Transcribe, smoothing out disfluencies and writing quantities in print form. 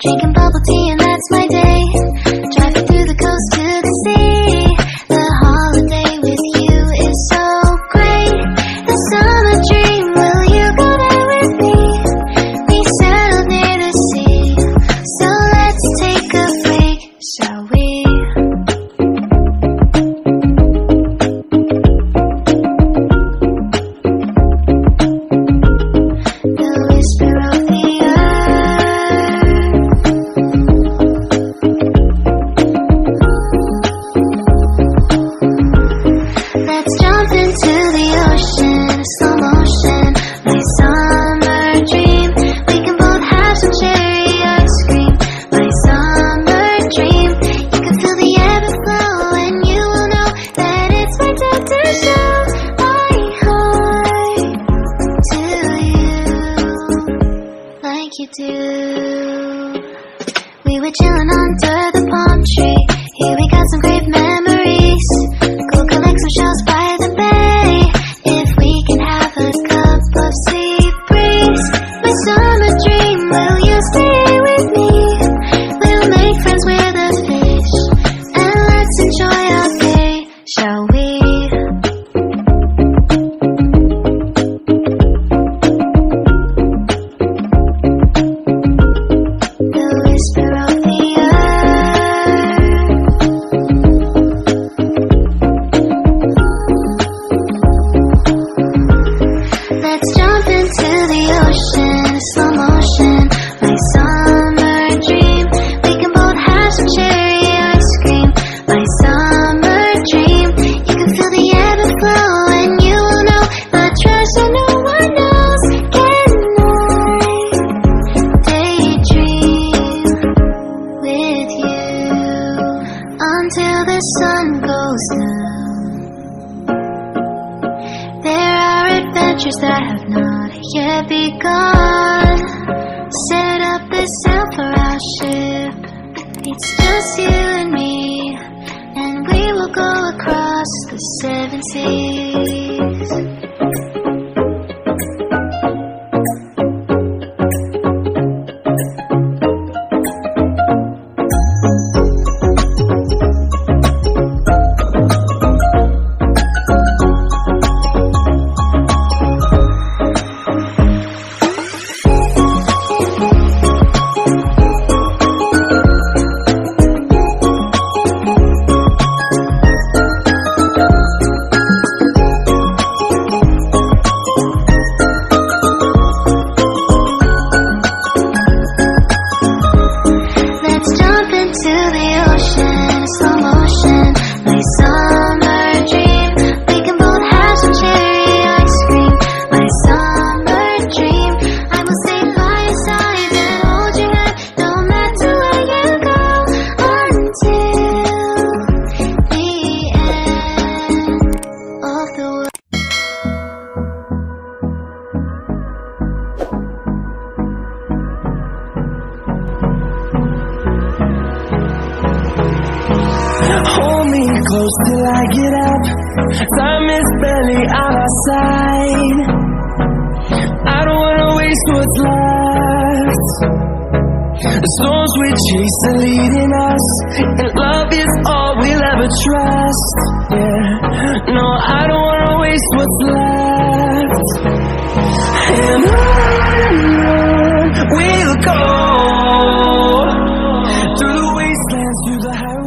Drinking bubble tea and that's my day. Driving through the coast to the sea. The holiday with you is so great. The summer dream, will you go there with me? We settled near the sea, so let's take a break, shall we? The whisper of the let's jump into the ocean, slow motion, my summer dream. We can both have some cherry ice cream, my summer dream. You can feel the ebb and flow, and you will know that it's my time to show my heart to you, like you do. We were chilling under the palm tree. Here we got some great memories. Go collect some shells by the bay. If we can have a cup of sea breeze, my summer dream, will you stay with me? We'll make friends with the fish, and let's enjoy our day, shall we? The whisper of the let's jump into the ocean, slow motion, my summer dream. We can both have some cherry ice cream, my summer dream. You can feel the ebb and flow, and you will know the treasure no one knows. Can I daydream with you until the sun goes down? There are adventures that have not yet begun. Set up the sail for our ship. It's just you and me, and we will go across the 7 seas. Let's jump into the ocean, slow motion, my summer dream. We can both have some cherry ice cream, my summer dream. I will stay by your side and hold your hand, no matter where you go, until the end of the world. Hold me close till I get up. Time is barely on our side. I don't wanna waste what's left. The storms we chase are leading us, and love is all we'll ever trust. Yeah, no, I don't wanna waste what's left. And on we'll go, through the wastelands, through the highways.